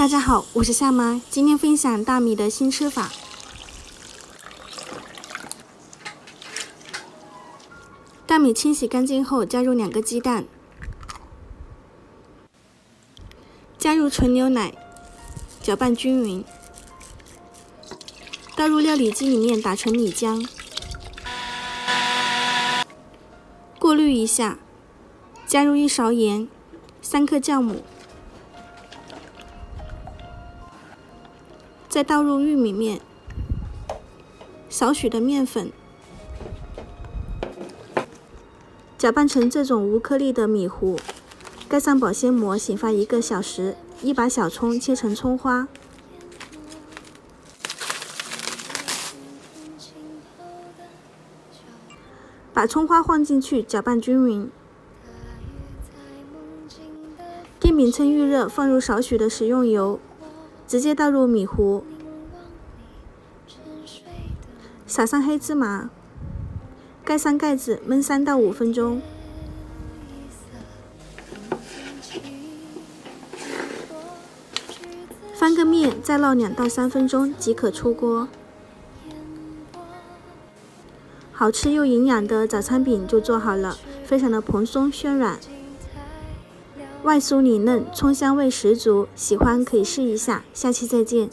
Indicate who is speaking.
Speaker 1: 大家好，我是夏妈，今天分享大米的新吃法。大米清洗干净后，加入2个鸡蛋，加入纯牛奶，搅拌均匀，倒入料理机里面打成米浆，过滤一下，加入1勺盐，3克酵母，再倒入玉米面，少许的面粉，搅拌成这种无颗粒的米糊，盖上保鲜膜，醒发1个小时。1把小葱切成葱花，把葱花放进去，搅拌均匀。电饼趁预热，放入少许的食用油，直接倒入米糊，撒上黑芝麻，盖上盖子焖3到5分钟。翻个面，再烙2到3分钟即可出锅。好吃又营养的早餐饼就做好了，非常的蓬松暄软，外酥里嫩，葱香味十足，喜欢可以试一下。下期再见。